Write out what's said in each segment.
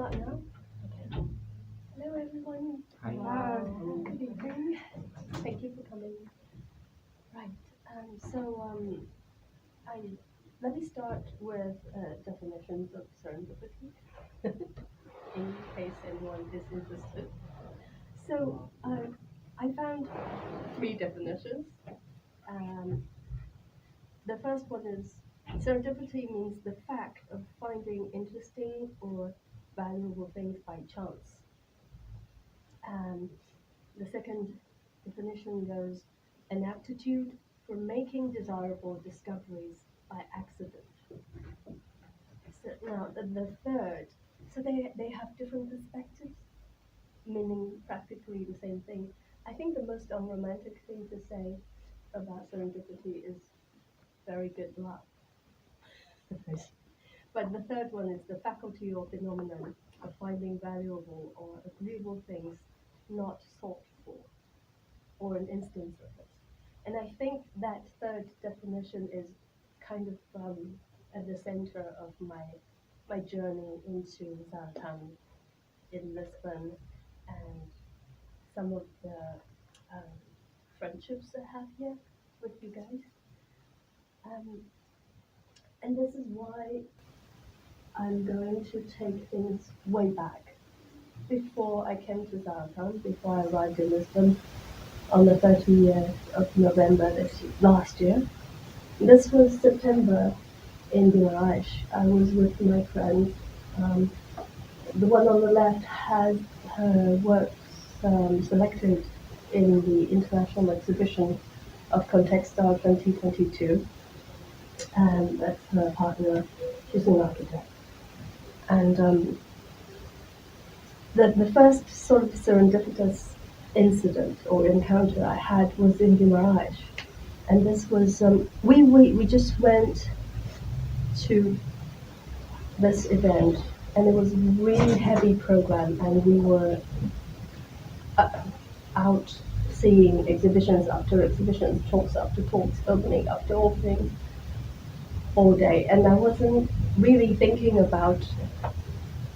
start now? Okay. Hello, everyone. Hi. Good evening. Thank you for coming. Right. Let me start with definitions of serendipity, in case anyone is interested. So I found three definitions. Um, the first one is serendipity means the fact of finding interesting or valuable things by chance. And the second definition goes an aptitude for making desirable discoveries by accident. So now the third, so they have different perspectives, meaning practically the same thing. I think the most unromantic thing to say about serendipity is very good luck. But the third one is the faculty or phenomenon of finding valuable or agreeable things not sought for, or an instance of it. And I think that third definition is kind of at the center of my journey into Zaratan in Lisbon and some of the um, friendships I have here with you guys. And this is why I'm going to take things way back. Before I came to Zaratan, before I arrived in Lisbon on the 30th of November last year. This was September in Guimarães. I was with my friends. The one on the left has her works selected in the International Exhibition of Contextile 2022. And that's her partner. She's an architect. And the first sort of serendipitous incident or encounter I had was in Guimarães. And this was, we just went to this event, and it was a really heavy program, and we were out seeing exhibitions after exhibitions, talks after talks, opening after opening, all day. And I wasn't really thinking about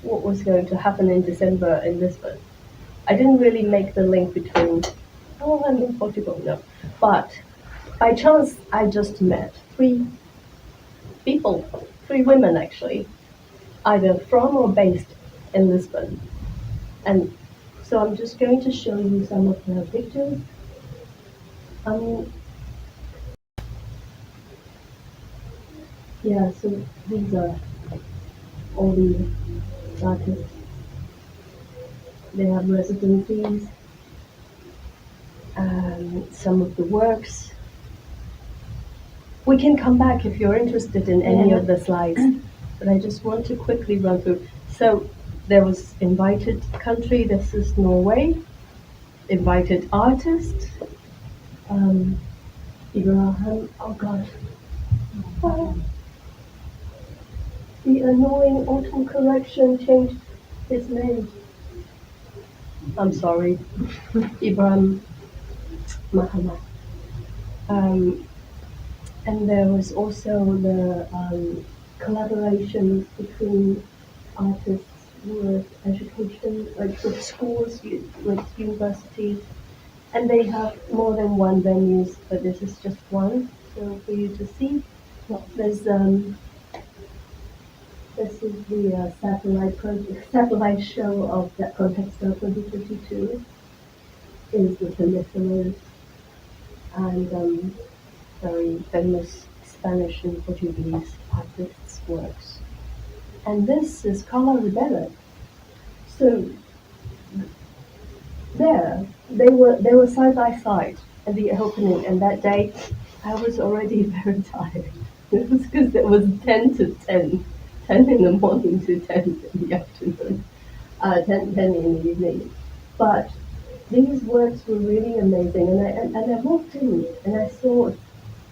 what was going to happen in December in Lisbon. I didn't really make the link between, oh, I'm in Portugal, no. But by chance, I just met three people, three women actually, either from or based in Lisbon. And so I'm just going to show you some of the pictures. Yeah, so these are all the artists. They have residencies, some of the works. We can come back if you're interested in any of the slides, but I just want to quickly run through. So there was invited country, this is Norway, invited artist, Ibrahim, oh God. The annoying autocorrection changed his name. I'm sorry, Ibrahim Muhammad. And there was also the collaborations between artists with education, like with schools, with universities, and they have more than one venues, but this is just one. So for you to see, there's this is the satellite show of that Contextile 2022 is the Peninsula and very famous Spanish and Portuguese artists' works. And this is Carla Ribera. So they were side by side at the opening, and that day I was already very tired. It was because it was 10 to 10, 10 in the morning to 10 in the afternoon, 10 in the evening. But these works were really amazing, and I walked in and I saw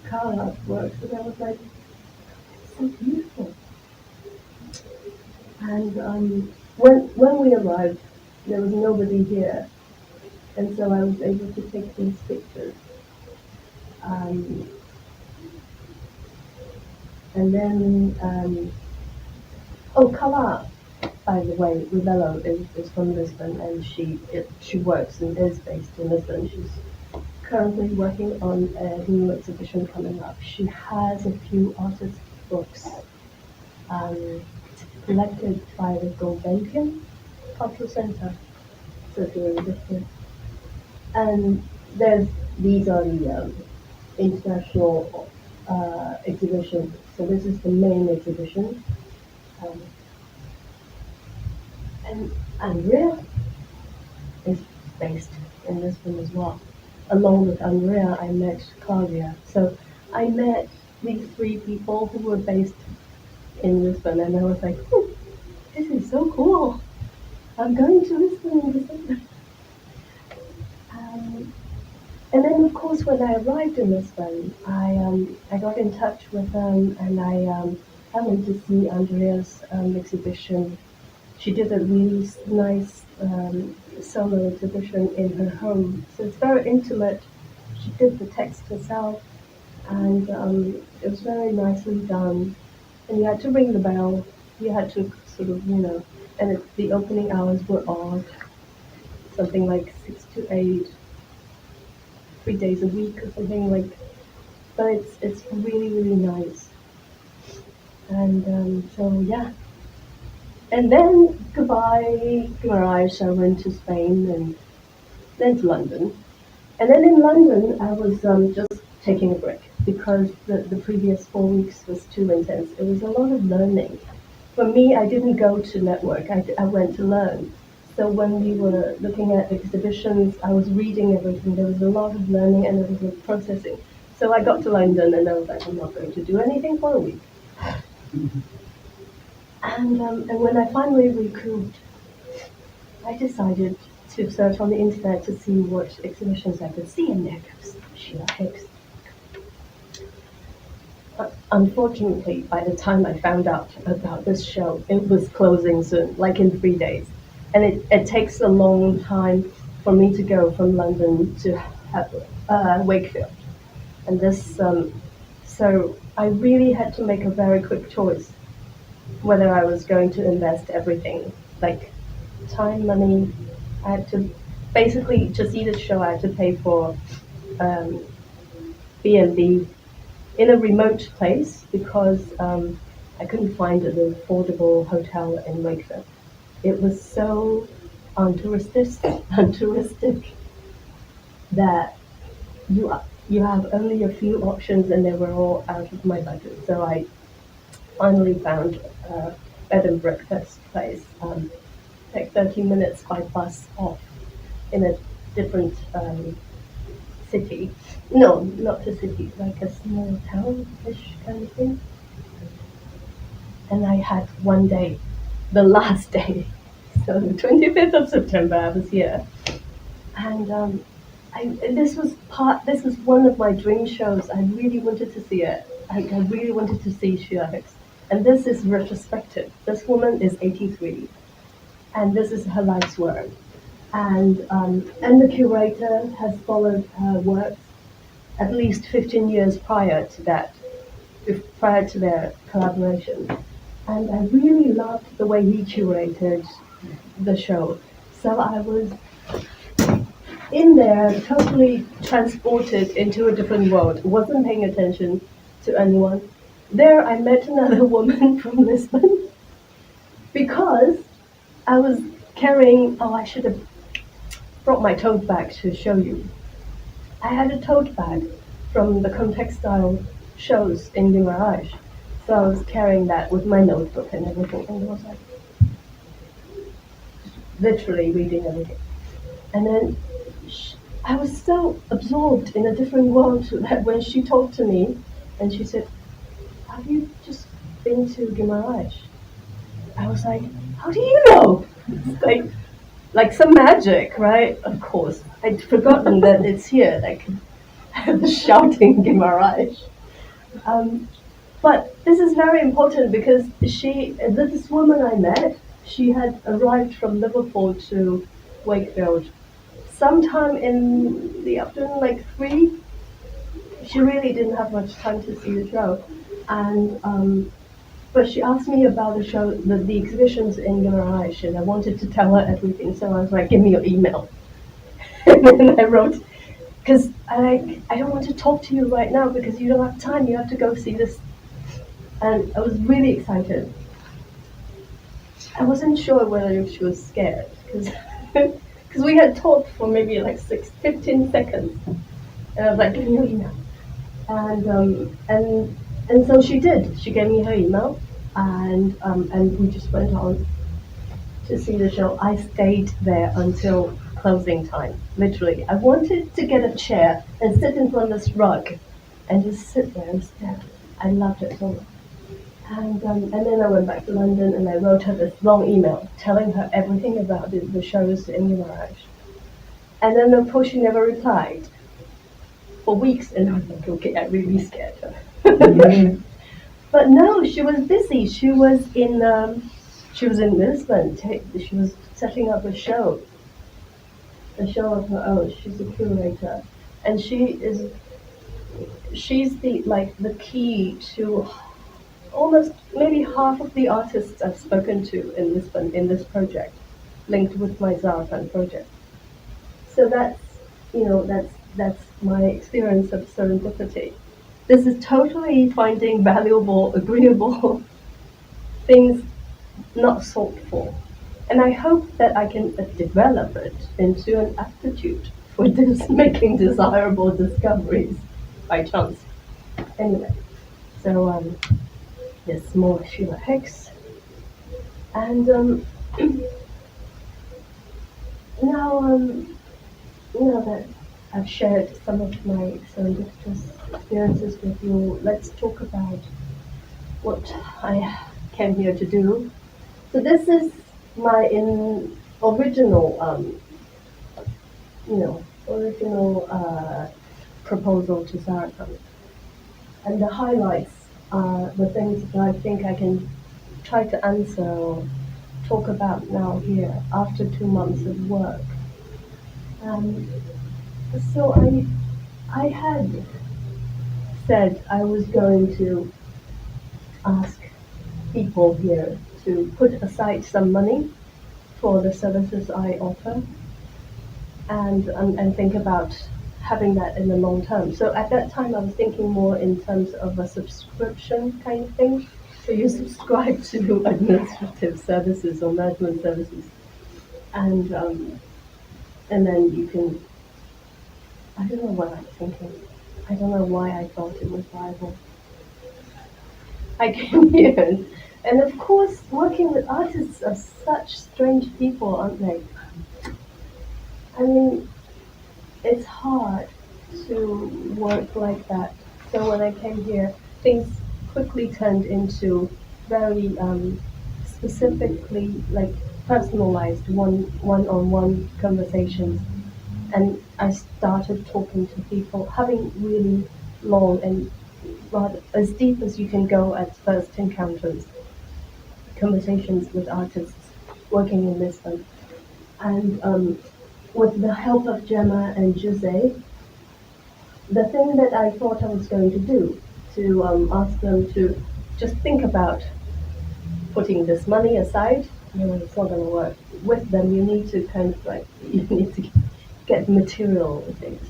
Carla's works, and I was like, it's so beautiful. And when we arrived, there was nobody here, and so I was able to take these pictures. And then, Carla, by the way, Rubello is from Lisbon, and she works and is based in Lisbon. She's currently working on a new exhibition coming up. She has a few artist books collected by the Gulbenkian Cultural Center. So it's really different. And these are the international exhibitions. So this is the main exhibition. Um, and Andrea is based in Lisbon as well. Along with Andrea, I met Claudia. So I met these three people who were based in Lisbon, and I was like, this is so cool. I'm going to Lisbon in December. And then, of course, when I arrived in Lisbon, I got in touch with them, and I happened to see Andrea's exhibition. She did a really nice solo exhibition in her home, so it's very intimate. She did the text herself, and it was very nicely done. And you had to ring the bell. You had to sort of, and the opening hours were odd, something like 6 to 8. 3 days a week or something like, but it's really, really nice. And so yeah. And then goodbye, Garage. I went to Spain and then to London. And then in London, I was just taking a break because the previous 4 weeks was too intense. It was a lot of learning. For me, I didn't go to network. I went to learn. So when we were looking at exhibitions, I was reading everything. There was a lot of learning and there was a processing. So I got to London and I was like, I'm not going to do anything for a week. And when I finally recouped, I decided to search on the internet to see what exhibitions I could see, and there goes Sheila Hicks. Unfortunately, by the time I found out about this show, it was closing soon, like in 3 days. And it takes a long time for me to go from London to Wakefield. And this, so I really had to make a very quick choice whether I was going to invest everything, like time, money. I had to basically, to see the show, I had to pay for B&B in a remote place because I couldn't find an affordable hotel in Wakefield. It was so untouristic that you have only a few options, and they were all out of my budget. So I finally found a bed and breakfast place, like 30 minutes by bus off in a different city. No, not a city, like a small town-ish kind of thing. And I had one day, the last day. So the 25th of September, I was here. And this was one of my dream shows. I really wanted to see it. I really wanted to see Sheila Hicks. And this is retrospective. This woman is 83, and this is her life's work. And the curator has followed her work at least 15 years prior to that, prior to their collaboration. And I really loved the way he curated the show. So I was in there, totally transported into a different world, wasn't paying attention to anyone. There I met another woman from Lisbon because I was carrying, I should have brought my tote bag to show you. I had a tote bag from the Contextile shows in Garage. So I was carrying that with my notebook and everything, and I was like, literally reading everything. And then I was so absorbed in a different world that when she talked to me, and she said, have you just been to Guimarães? I was like, how do you know? It's like some magic, right? Of course. I'd forgotten that it's here, like I was shouting Guimarães. But this is very important because this woman I met, she had arrived from Liverpool to Wakefield sometime in the afternoon, like 3. She really didn't have much time to see the show. And But she asked me about the show, the exhibitions in Garage, and I wanted to tell her everything. So I was like, "Give me your email." And then I wrote, because I don't want to talk to you right now because you don't have time. You have to go see this. And I was really excited. I wasn't sure whether she was scared because we had talked for maybe like 15 seconds. And I was like, "Give me your email." And so she did. She gave me her email, and we just went on to see the show. I stayed there until closing time. Literally, I wanted to get a chair and sit in front of this rug, and just sit there and stare. I loved it so much. And then I went back to London and I wrote her this long email telling her everything about the shows in Garage. And then of course she never replied for weeks, and I was like, okay, I really scared her. But no, she was busy. She was in Lisbon. She was setting up a show of her own. She's a curator, and she's the key to almost maybe half of the artists I've spoken to in Lisbon in this project, linked with my Zaratan project. So that's my experience of serendipity. This is totally finding valuable, agreeable things not sought for. And I hope that I can develop it into an aptitude for this making desirable discoveries by chance. Anyway, so there's more Sheila Hicks. And now that I've shared some of my serendipitous experiences with you, let's talk about what I came here to do. So this is my original, proposal to Zaratan. And the highlights are the things that I think I can try to answer or talk about now here after 2 months of work. So I had said I was going to ask people here to put aside some money for the services I offer, and think about having that in the long term. So at that time I was thinking more in terms of a subscription kind of thing. So you subscribe to administrative services or management services, and then you can. I don't know what I'm thinking. I don't know why I thought it was viable. I came here, and of course, working with artists are such strange people, aren't they? I mean, it's hard to work like that. So when I came here, things quickly turned into very specifically like personalized one-on-one conversations, and I started talking to people, having really long and rather as deep as you can go at first encounters, conversations with artists working in Lisbon. And with the help of Gemma and Jose, the thing that I thought I was going to do, to ask them to just think about putting this money aside. It's not going to work. With them, you need to you need to get material things,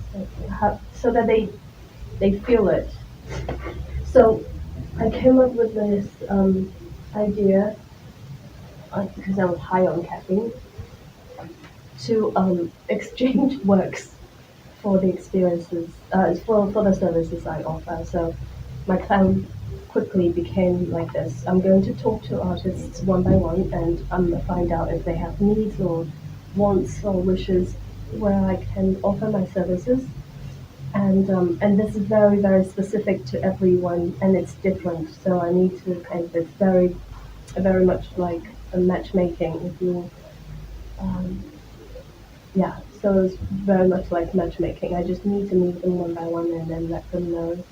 so that they feel it. So I came up with this idea, because I was high on caffeine, to exchange works for the experiences, for the services I offer. So my plan quickly became like this. I'm going to talk to artists one by one, and I'm going to find out if they have needs or wants or wishes where I can offer my services. And this is very, very specific to everyone, and it's different. So I need to it's very, very much like a matchmaking, if you, yeah. So it's very much like matchmaking. I just need to meet them one by one and then let them know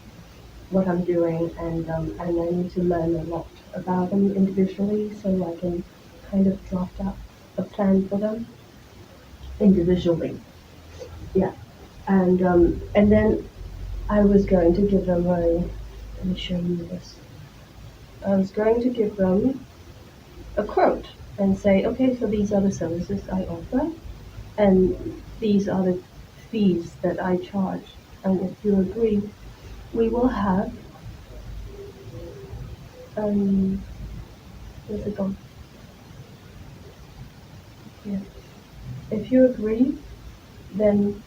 what I'm doing, and I need to learn a lot about them individually, so I can kind of draft up a plan for them individually. Yeah, and then I was going to give them let me show you this. I was going to give them a quote and say, okay, so these are the services I offer, and these are the fees that I charge. And if you agree, we will have, where's it gone? Yeah. If you agree, then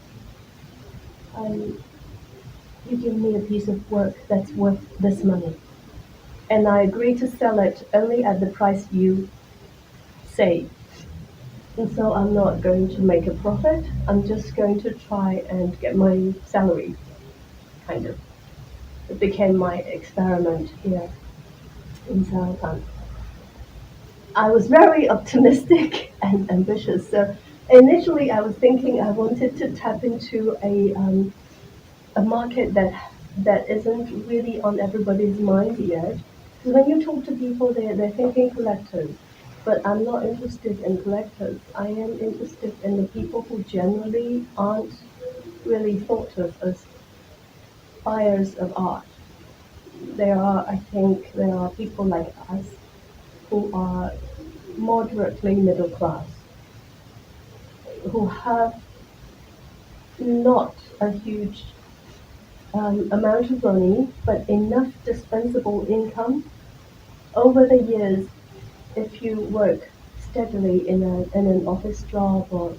you give me a piece of work that's worth this money. And I agree to sell it only at the price you say. And so I'm not going to make a profit. I'm just going to try and get my salary, kind of. It became my experiment here in Zaratan. I was very optimistic and ambitious. So initially, I was thinking I wanted to tap into a market that isn't really on everybody's mind yet. Because when you talk to people, they're thinking collectors. But I'm not interested in collectors. I am interested in the people who generally aren't really thought of as buyers of art. I think there are people like us who are moderately middle class, who have not a huge amount of money, but enough dispensable income. Over the years, if you work steadily in an office job, or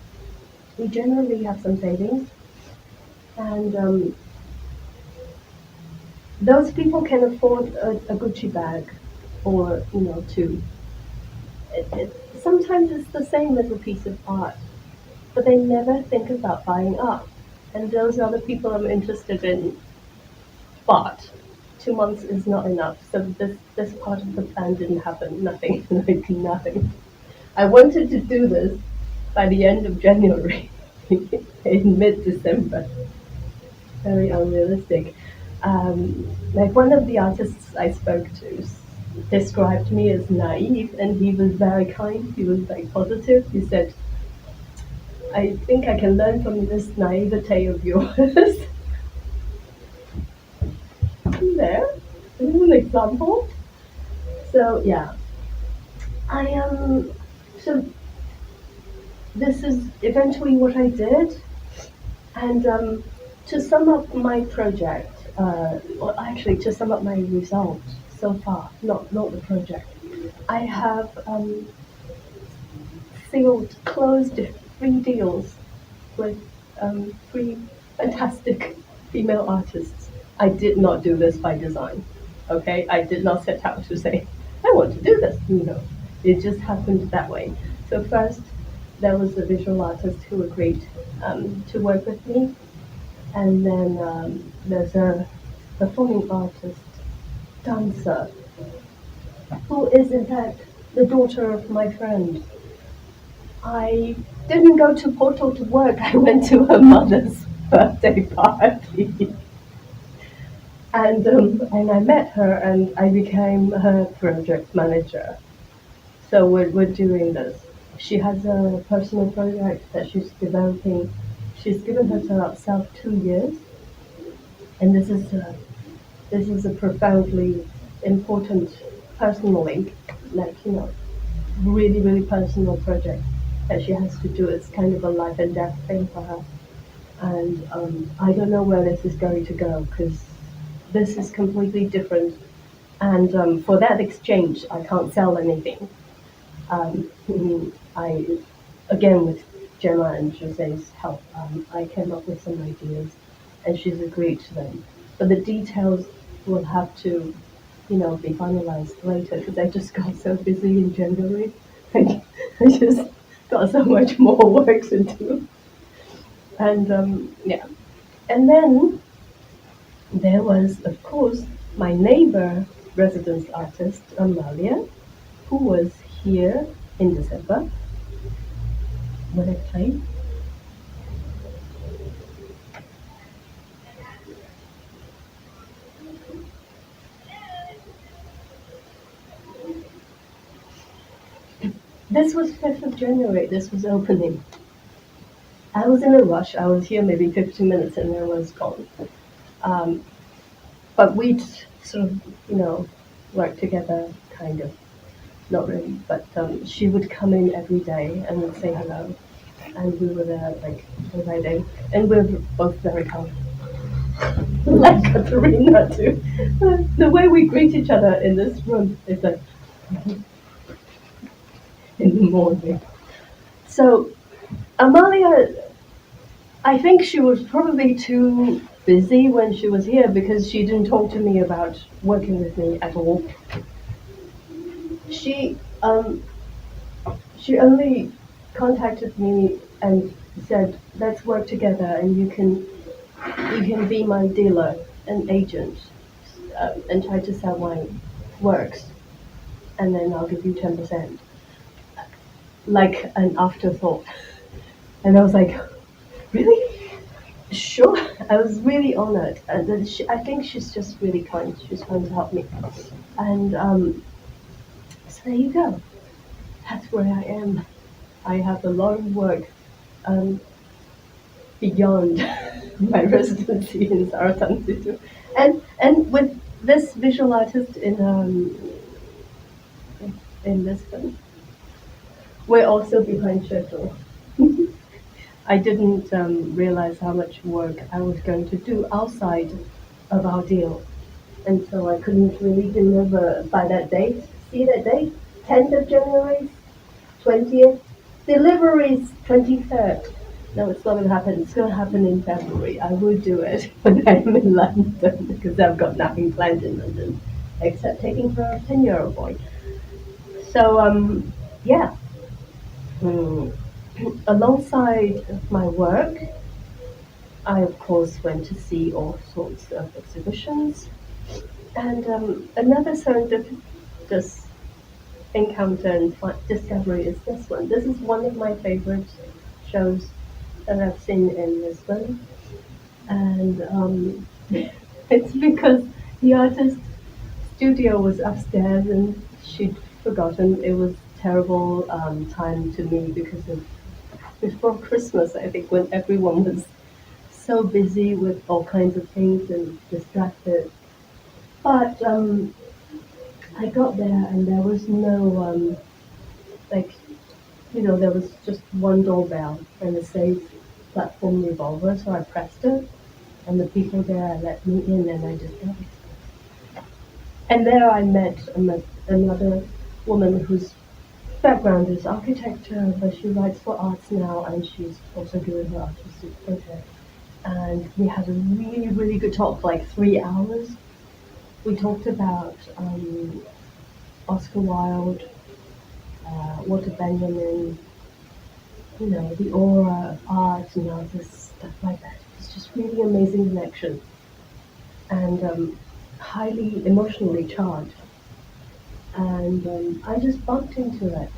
we generally have some savings, and those people can afford a Gucci bag, or two. Sometimes it's the same as a piece of art, but they never think about buying art. And those are the people I'm interested in. But 2 months is not enough, so this part of the plan didn't happen. Nothing, like nothing. I wanted to do this by the end of January, in mid-December. Very unrealistic. Like one of the artists I spoke to described me as naive, and he was very kind. He was very positive. He said, "I think I can learn from this naivete of yours." There, this is an example. So yeah, I am. So this is eventually what I did, and to sum up my project, or actually to sum up my result so far, not the project, I have closed 3 deals with 3 fantastic female artists. I did not do this by design. Okay, I did not set out to say I want to do this. No, it just happened that way. So first, there was a visual artist who agreed to work with me, and then there's a performing artist, dancer, who is in fact the daughter of my friend. I didn't go to Porto to work. I went to her mother's birthday party. And I met her, and I became her project manager. So we're doing this. She has a personal project that she's developing. She's given herself 2 years, and this is a profoundly important, personally, like really really personal project that she has to do. It's kind of a life and death thing for her, and I don't know where this is going to go, because this is completely different. And for that exchange, I can't sell anything. Um, I, again, with Gemma and Jose's help, I came up with some ideas, and she's agreed to them. But the details will have to, be finalized later, because I just got so busy in January. I just got so much more work to do. And yeah. And then there was, of course, my neighbor residence artist, Amalia, who was here in December when I played. This was 5th of January, this was opening. I was in a rush. I was here maybe 15 minutes and then I was gone. But we'd sort of, work together, kind of. Not really, but she would come in every day and would say hello. And we were there like providing, and we're both very calm. Like Katerina too. The way we greet each other in this room is like in the morning. So Amalia, I think she was probably too busy when she was here because she didn't talk to me about working with me at all. She only contacted me and said, "Let's work together, and you can be my dealer and agent, and try to sell my works, and then I'll give you 10%." Like an afterthought. And I was like, "Really? Sure." I was really honored. And then I think she's just really kind. She's trying to help me. And so there you go. That's where I am. I have a lot of work beyond my residency in Zaratan to do. And with this visual artist in Lisbon, we're also behind schedule. I didn't realize how much work I was going to do outside of our deal, and so I couldn't really deliver by that date. See that date? 10th of January, 20th. Deliveries 23rd. No, it's not going to happen. It's going to happen in February. I will do it when I'm in London because I've got nothing planned in London except taking care of a 10-year-old boy. So, yeah. Alongside my work, I of course went to see all sorts of exhibitions. And another serendipitous encounter and discovery is this one. This is one of my favorite shows that I've seen in Lisbon. And it's because the artist studio was upstairs and she'd forgotten. It was terrible time to me because of before Christmas, I think, when everyone was so busy with all kinds of things and distracted. But I got there and there was no, there was just one doorbell and a safe platform revolver, so I pressed it, and the people there let me in, and I just got it. And there I met another woman whose background is architecture, but she writes for arts now, and she's also doing her artistic project. And we had a really, really good talk, like 3 hours. We talked about Oscar Wilde, Walter Benjamin, the aura of art and artists, stuff like that. It's just really amazing connection, and highly emotionally charged. And I just bumped into it.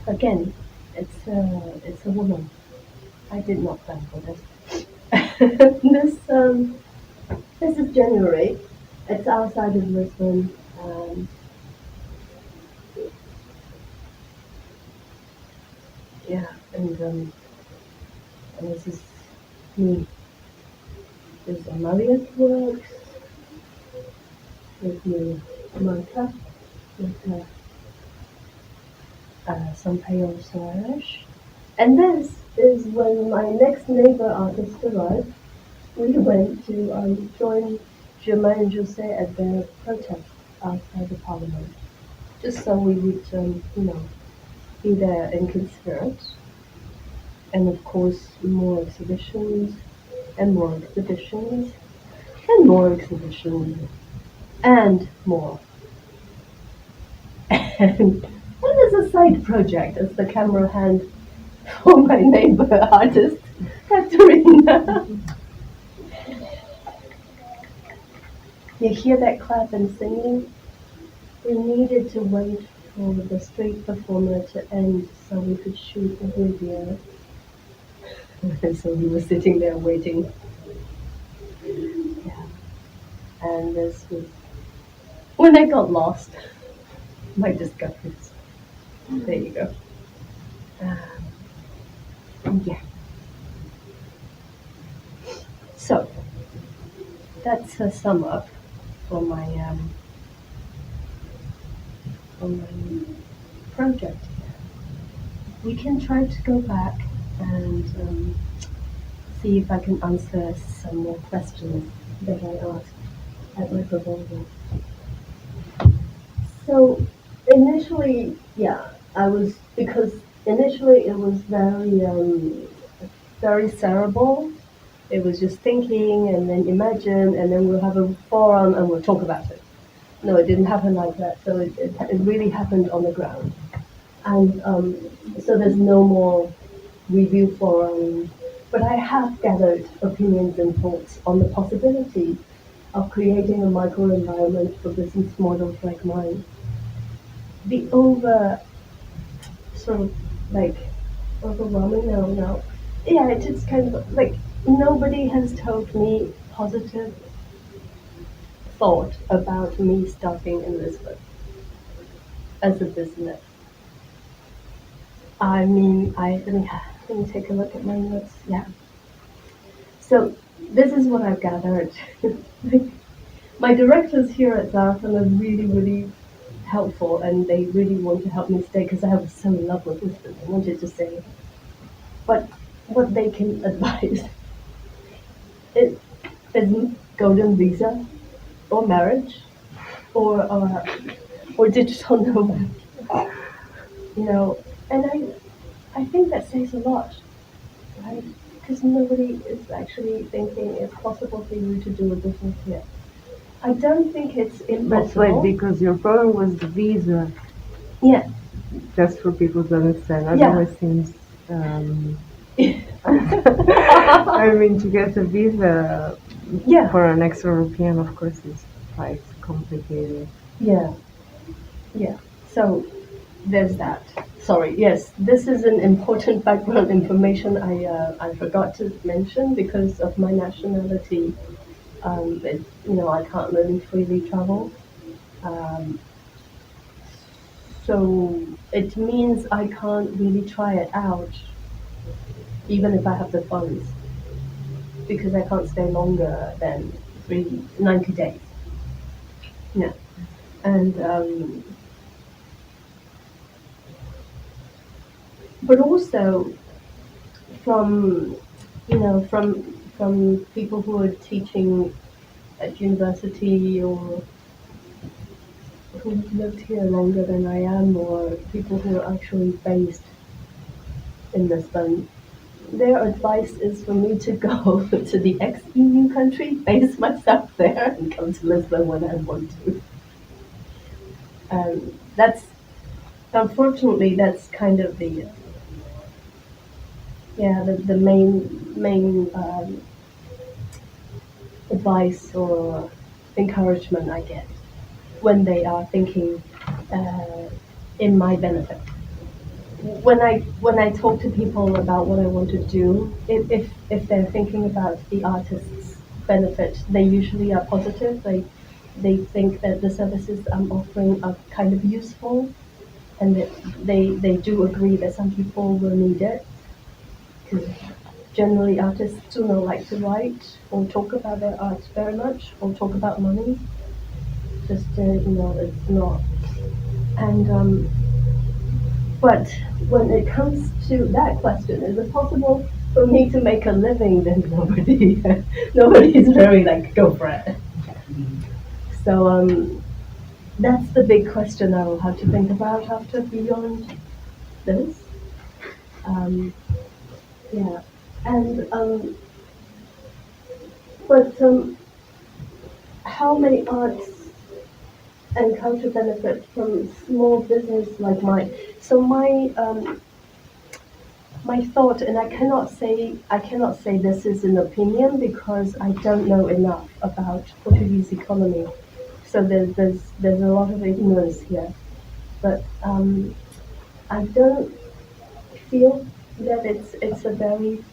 Again, it's a woman. I did not plan for this. This is January. It's outside of Lisbon. Yeah, and this is me. There's Amalia's works with me, Martha, with Sun Baiyi. And this is when my next neighbor artist arrived. We went to join Germain and Jose at their protest outside the parliament, just so we would, be there and considerate. And of course, more exhibitions, and more exhibitions, and more exhibitions, and more. And as a side project, as the camera hand for my neighbor artist, Katerina. You hear that clap and singing? We needed to wait for the street performer to end so we could shoot the video. And so we were sitting there waiting. Yeah. And this was when I got lost. My discoveries. There you go. Yeah. So that's a sum up for my project. We can try to go back and see if I can answer some more questions that I asked at my proposal. So initially, because initially it was very cerebral. It was just thinking and then imagine, and then we'll have a forum and we'll talk about it. No, it didn't happen like that. So it really happened on the ground. And so there's no more review forum. But I have gathered opinions and thoughts on the possibility of creating a microenvironment for business models like mine. The overwhelming, no. Yeah, it's kind of like nobody has told me positive thought about me starting in Lisbon as a business. I mean, let me take a look at my notes. Yeah. So this is what I've gathered. My directors here at Zaratan are really, really helpful, and they really want to help me stay because I was so in love with Lisbon. I wanted to stay. But what they can advise is golden visa, or marriage, or digital nomad. And I think that says a lot, right? Because nobody is actually thinking it's possible for you to do a business here. I don't think it's impossible. That's right, because your problem was the visa. Yeah. Just for people to understand. Otherwise, seems. I mean, to get a visa for an ex-European, of course, is quite complicated. Yeah. So there's that. Sorry. Yes, this is an important background information I forgot to mention because of my nationality. I can't really freely travel. So it means I can't really try it out, even if I have the funds, because I can't stay longer than 90 days. Yeah. And but also from people who are teaching at university or who lived here longer than I am, or people who are actually based in Lisbon, their advice is for me to go to the ex-EU country, base myself there, and come to Lisbon when I want to. Unfortunately, that's kind of the main advice or encouragement I get when they are thinking in my benefit. When I talk to people about what I want to do, if they're thinking about the artist's benefit, they usually are positive. They think that the services I'm offering are kind of useful, and that they do agree that some people will need it. Because generally artists do not like to write or talk about their art very much, or talk about money. Just it's not. And but when it comes to that question, is it possible for me to make a living? Then nobody's very like, go for it. So that's the big question I will have to think about after beyond this. But how may arts and culture benefit from small business like mine? So my thought, and I cannot say this is an opinion because I don't know enough about Portuguese economy. So there's a lot of ignorance here. But I don't feel that it's a very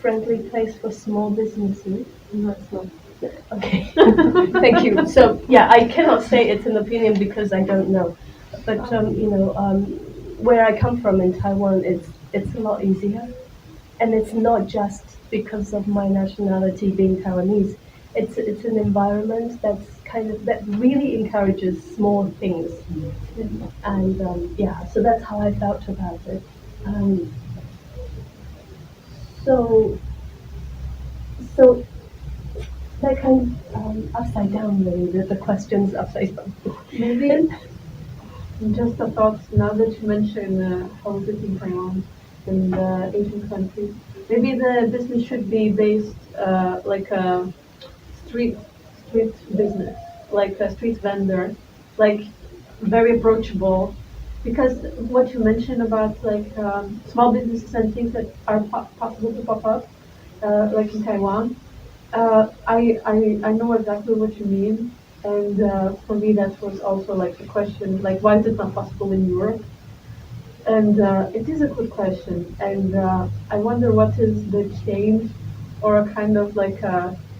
friendly place for small businesses. No, it's not. Okay, thank you. So I cannot say it's an opinion because I don't know. But where I come from in Taiwan, it's a lot easier, and it's not just because of my nationality being Taiwanese. it's an environment that really encourages small things, and so that's how I felt about it. Um, so so that kind of upside down, really. The questions upside down. Maybe just a thought now that you mention how it is in Taiwan and Asian countries. Maybe the business should be based like a street street business, like a street vendor, like very approachable. Because what you mentioned about like small businesses and things that are possible to pop up, like in Taiwan, I know exactly what you mean, and for me that was also like a question, like why is it not possible in Europe? And it is a good question, and I wonder what is the change, or a kind of like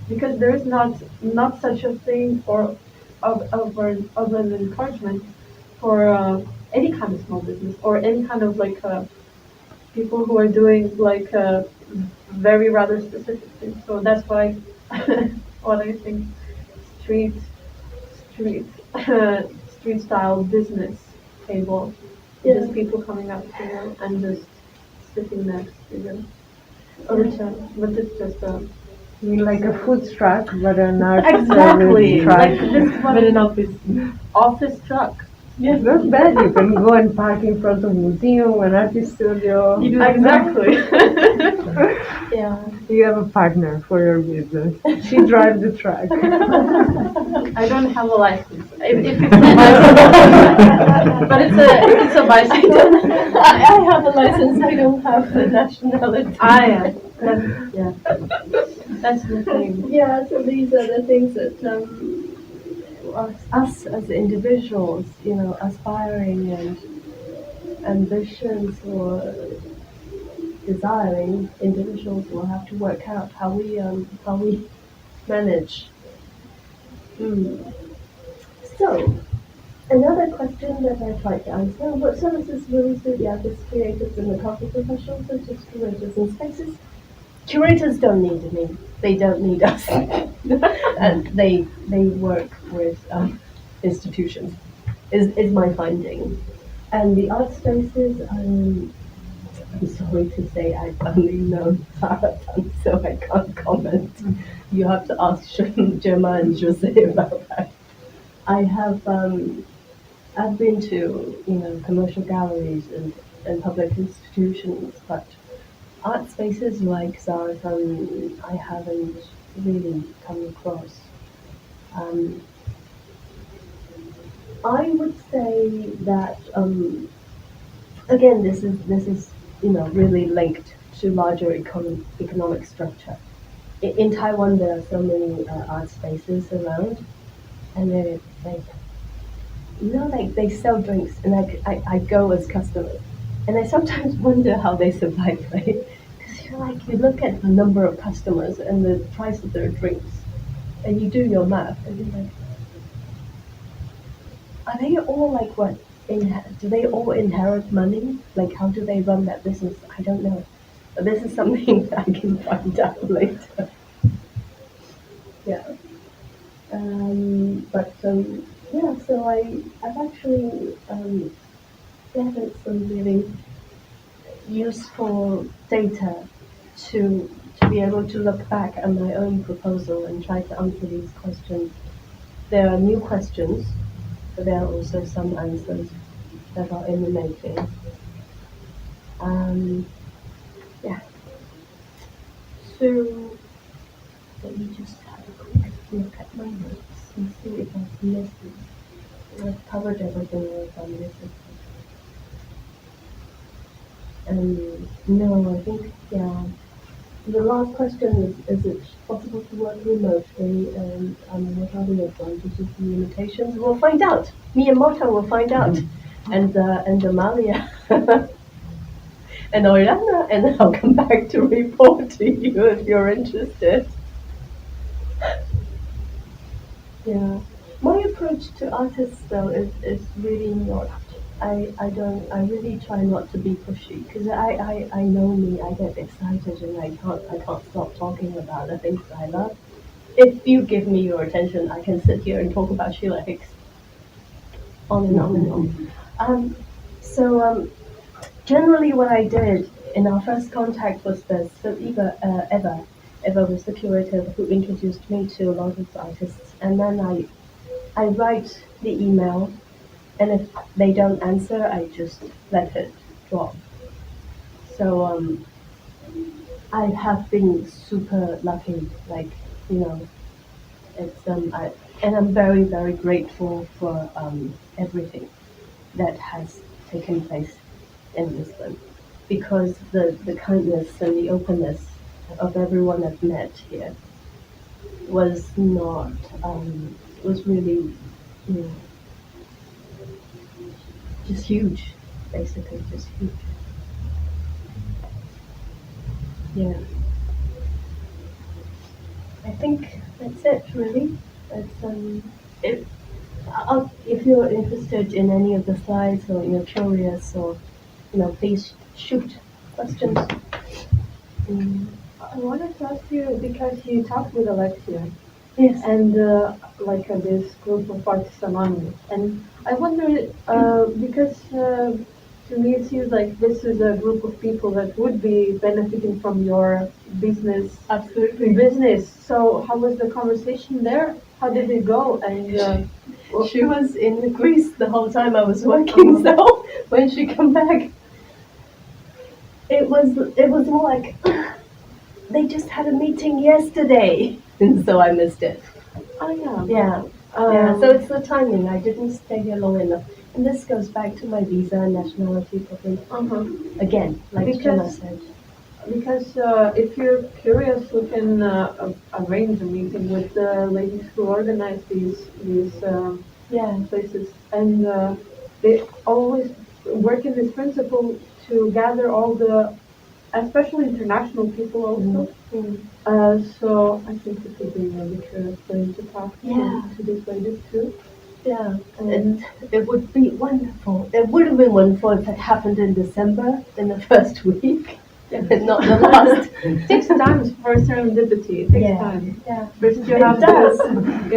because there is not such a thing, or of an encouragement for any kind of small business, or any kind of like people who are doing like very rather specific things. So that's why what I think street street street style business table, just people coming up to you and just sitting next to you. Or but it's just You mean like a food truck, but an art exactly service truck. like this is what an office truck. Yes, not bad. You can go and park in front of museum, an art studio. Exactly. Yeah. You have a partner for your business. She drives the truck. I don't have a license. If it's a bicycle, but it's a bicycle. I have a license. I don't have the nationality. Yeah. That's the thing. Yeah. So these are the things that us as individuals, aspiring and ambitious or desiring individuals will have to work out how we manage. So, another question that I tried to answer: what services really suit the artists, creators, and the cultural professionals, such as curators and spaces? Curators don't need me. They don't need us. And they work with institutions. Is my finding. And the art spaces, I'm sorry to say, I've only known Zaratan, so I can't comment. You have to ask Gemma and Jose about that. I have I've been to commercial galleries and public institutions, but art spaces like Zaratan I haven't really come across. Um, I would say that again, this is really linked to larger economic structure. In Taiwan, there are so many art spaces around, and they're like they sell drinks, and I go as customers, and I sometimes wonder how they survive, right? Because you look at the number of customers and the price of their drinks, and you do your math, and you're like, are they all like what? Do they all inherit money? Like, how do they run that business? I don't know. But this is something that I can find out later. Yeah. Yeah, so I've actually gathered some really useful data to be able to look back at my own proposal and try to answer these questions. There are new questions, but there are also some answers that are in the making. Yeah. So let me just have a quick look at my notes and see if I've missed it. I've covered everything else on this. No, I think, yeah. The last question is it possible to work remotely, and what are the advantages and limitations? We'll find out. Me and Marta will find out. And Amalia and Oriana, and I'll come back to report to you if you're interested. Yeah. My approach to artists though is really not. I really try not to be pushy, because I know me, I get excited and I can't stop talking about the things I love. if you give me your attention, I can sit here and talk about Sheila Hicks on and on and on. Generally what I did in our first contact was this. So Eva was the curator who introduced me to a lot of artists, and then I write the email, and if they don't answer, I just let it drop. So I have been super lucky, like, you know, it's and I'm very, very grateful for everything that has taken place in Lisbon, because the kindness and the openness of everyone I've met here was not was really, you know, just huge, basically just huge. Yeah. I think that's it, really. It's if if you're interested in any of the slides, or you're curious, or please shoot questions. I wanted to ask you, because you talked with Alexia, Yes. and this group of artists anonymous, and I wonder because to me it seems like this is a group of people that would be benefiting from your business. Absolutely. Business. So how was the conversation there? How did it go? And she was in Greece the whole time I was working. So when she came back, it was more like they just had a meeting yesterday, and so I missed it. Oh yeah. Yeah. Yeah. So it's the timing. I didn't stay here long enough, and this goes back to my visa and nationality problem. Again, like Gemma said. Because if you're curious, we can arrange a meeting with the ladies who organize these places, and they always work in this principle to gather all the, especially international people also. So I think it would be really curious for you to talk to these ladies too. Yeah, and it would be wonderful. It would have been wonderful if it happened in December, in the first week. And not the last. 6 times for serendipity. It takes time. Yeah. First you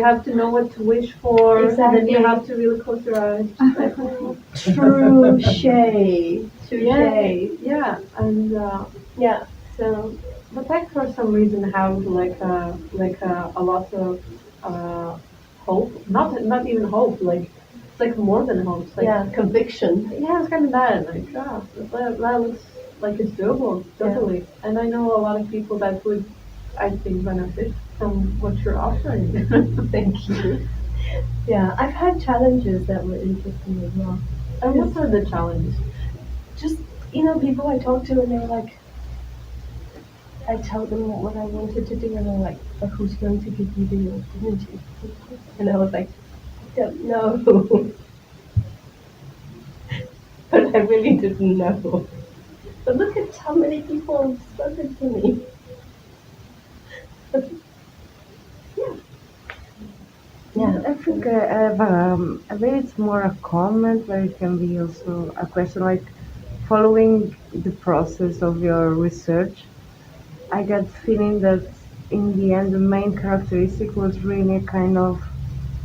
have to know what to wish for, exactly. and then you have to really close your eyes. Touche. Yeah, and yeah. So, but I for some reason have like a lot of hope. Not even hope. Like it's like more than hope. It's like conviction. Yeah, it's kind of bad. Like that looks like it's doable, totally. Yeah. And I know a lot of people that would, I think, benefit from what you're offering. Thank you. Yeah, I've had challenges that were interesting as well. And what are the challenges? Just, people I talk to, and they're like, I tell them what I wanted to do, and they're like, but who's going to give you the opportunity? And I was like, I don't know. But I really didn't know. But look at how many people have spoken to me. Yeah, I think I have maybe it's more a comment, but it can be also a question. Like following the process of your research, I got the feeling that in the end the main characteristic was really a kind of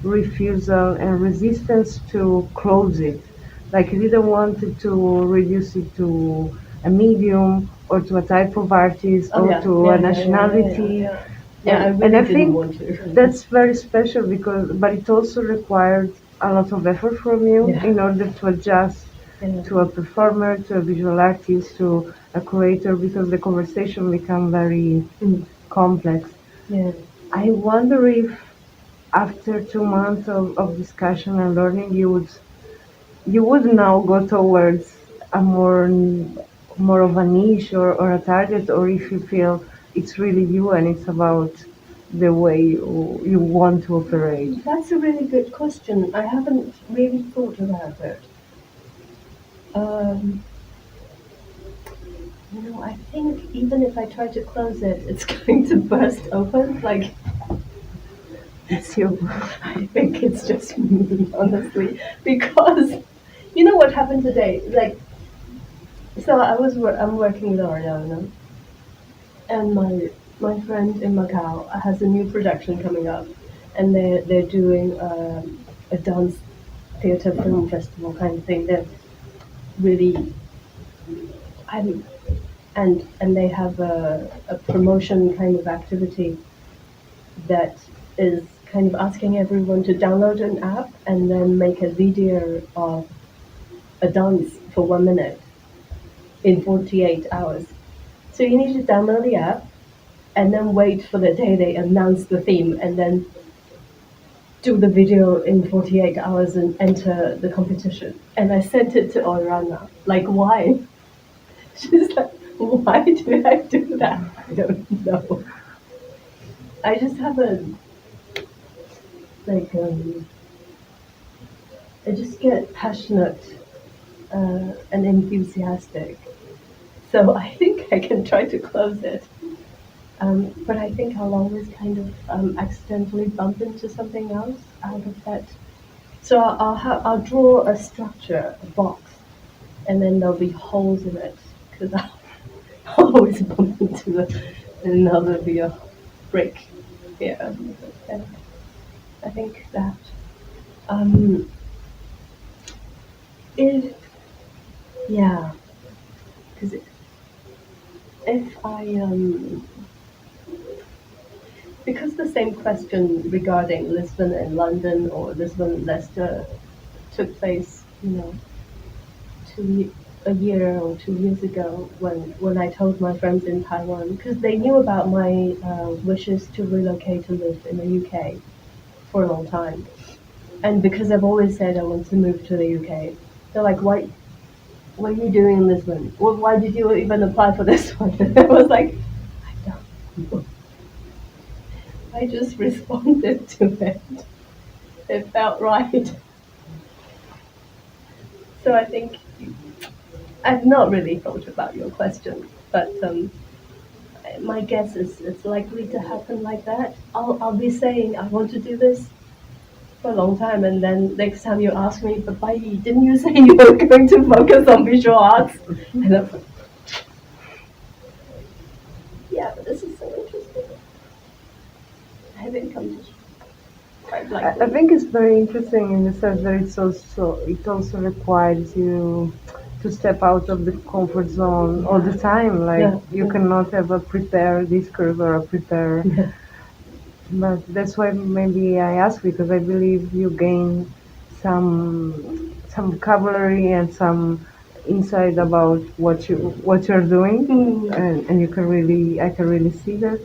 refusal and resistance to close it. Like you didn't want to reduce it to a medium or to a type of artist or to a nationality. Yeah, I really and I didn't think want to. that's very special but it also required a lot of effort from you in order to adjust to a performer, to a visual artist, to a curator, because the conversation became very complex. Yeah. I wonder if after 2 months of discussion and learning, you would now go towards a more of a niche or a target, or if you feel it's really you and it's about the way you want to operate. That's a really good question. I haven't really thought about it. I think even if I try to close it, it's going to burst open. Like, it's you. I think it's just me, honestly, because you know what happened today? Like, so I'm working with Ariana, and my friend in Macau has a new production coming up, and they're doing a dance theater film festival kind of thing. They're really, I'm, and they have a promotion kind of activity that is kind of asking everyone to download an app and then make a video of a dance for 1 minute in 48 hours. So you need to download the app and then wait for the day they announce the theme and then do the video in 48 hours and enter the competition. And I sent it to Orana. Like, why? She's like, why do I do that? I don't know. I just have like, I just get passionate and enthusiastic. So I think I can try to close it. But I think I'll always kind of accidentally bump into something else out of that. So I'll draw a structure, a box, and then there'll be holes in it because I'll always bump into it, and there'll be a break here. And I think that yeah, because if I because the same question regarding Lisbon and London or Lisbon and Leicester took place, a year or 2 years ago when I told my friends in Taiwan, because they knew about my wishes to relocate to live in the UK for a long time. And because I've always said I want to move to the UK, they're like, why? What are you doing in Lisbon? Well, why did you even apply for this one? I was like, I don't know. I just responded to it. It felt right. So I think I've not really thought about your question, but my guess is it's likely to happen like that. I'll be saying I want to do this for a long time, and then next time you ask me, but Baiyi, didn't you say you were going to focus on visual arts? And I'm like, yeah, but this is so interesting. I haven't come to quite like I think it's very interesting in the sense that it also requires you to step out of the comfort zone all the time. Like you cannot have a prepared discourse or a prepared. But that's why maybe I ask, because I believe you gain some vocabulary and some insight about what you're doing, and I can really see that.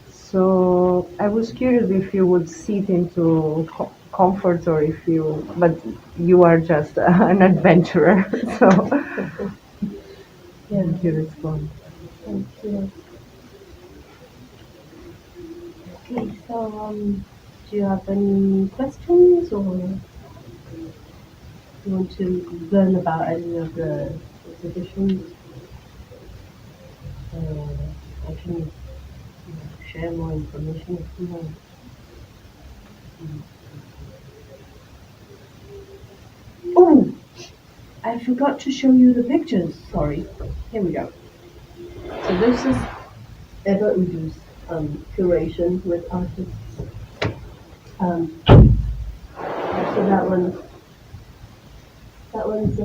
So I was curious if you would sit into comfort, or if but you are just an adventurer. So thank you, respond. Thank you. Okay, so do you have any questions, or you want to learn about any of the exhibitions? I can share more information if you want. Oh, I forgot to show you the pictures. Sorry. Here we go. So this is ever Udu's curation with artists. So that one's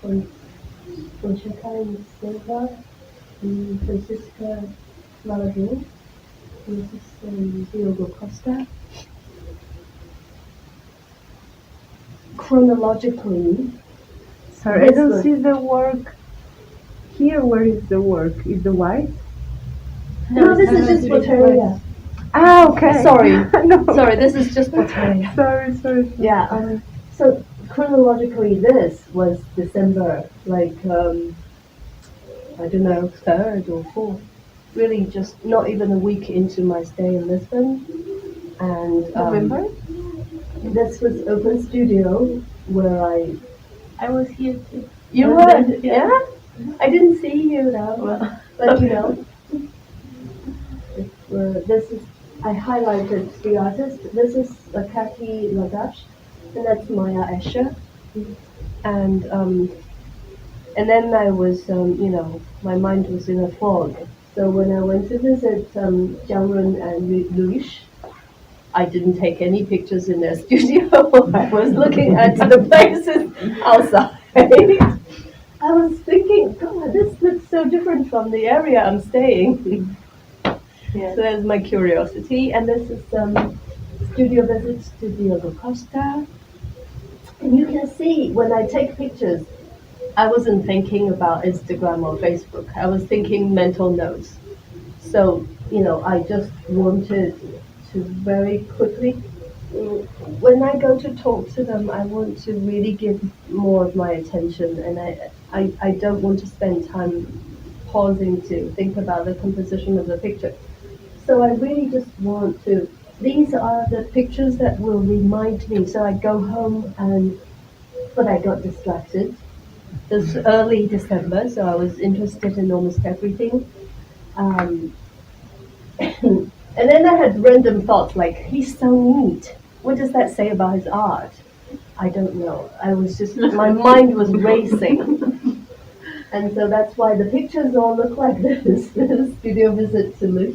from Francisca Silva, Francisca Malagil. This is Diogo Costa. Chronologically, sorry, I don't see the work here. Where is the work? Is the white? No, this is just Botaria. Ah, okay. Sorry, no. Sorry, this is just Botaria. Sorry. Yeah. So chronologically, this was December, like I don't know, 3rd or 4th. Really, just not even a week into my stay in Lisbon, and November. This was Open Studio, where I was here too. You were, yeah? I didn't see you though, but this is, I highlighted the artist. This is Kati Lagash, and that's Maya Escher. And then I was, my mind was in a fog, So when I went to visit Jiangrun and Luis, I didn't take any pictures in their studio. I was looking at the places outside. I was thinking, God, this looks so different from the area I'm staying. Yeah. So that's my curiosity. And this is studio visits to Diogo Costa. And you can see when I take pictures, I wasn't thinking about Instagram or Facebook. I was thinking mental notes. So, I just wanted to very quickly, when I go to talk to them, I want to really give more of my attention, and I don't want to spend time pausing to think about the composition of the picture. So I really just want to, these are the pictures that will remind me. So I go home but I got distracted. This early December, so I was interested in almost everything. And then I had random thoughts like, he's so neat. What does that say about his art? I don't know. I was just, my mind was racing. And so that's why the pictures all look like this. Studio visit to Lut.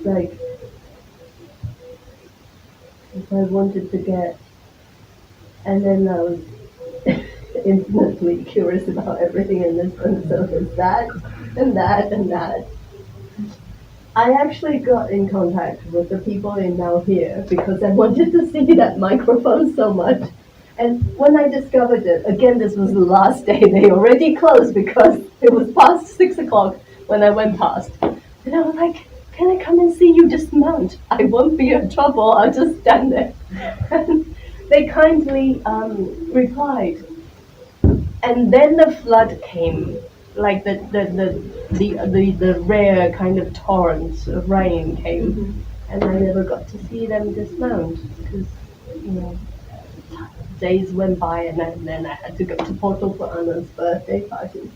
Like, if I wanted to get, and then I was infinitely curious about everything in this one, so there's that, and that, and that. I actually got in contact with the people in Now Here because I wanted to see that microphone so much. And when I discovered it, again, this was the last day, they already closed because it was past 6 o'clock when I went past. And I was like, can I come and see you dismount? I won't be in trouble, I'll just stand there. And they kindly replied. And then the flood came, like the rare kind of torrent of rain came. Mm-hmm. And I never got to see them dismount because, days went by and then I had to go to Porto for Anna's birthday party.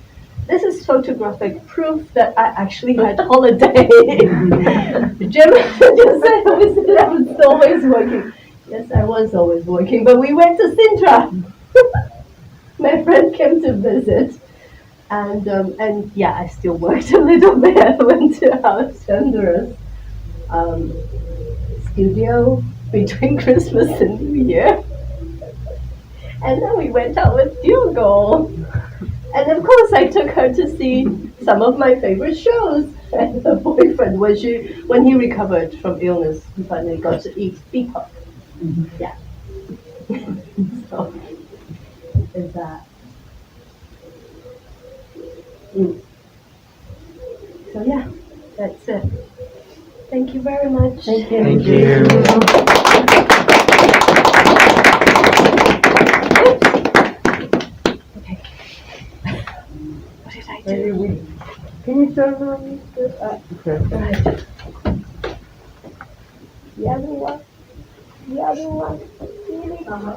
This is photographic proof that I actually had holiday. Jim just said I was always working. Yes, I was always working, but we went to Sintra. My friend came to visit, and yeah, I still worked a little bit. I went to Alexandra's studio between Christmas and New Year. And then we went out with Diogo. And of course, I took her to see some of my favorite shows. And her boyfriend, when he recovered from illness, he finally got to eat peacock. Mm-hmm. Yeah. So, is that. So yeah, that's it. Thank you very much. Thank you. Thank you. Okay. What did I do? Can you turn on? Okay. Right. The other one. The other one. Uh-huh.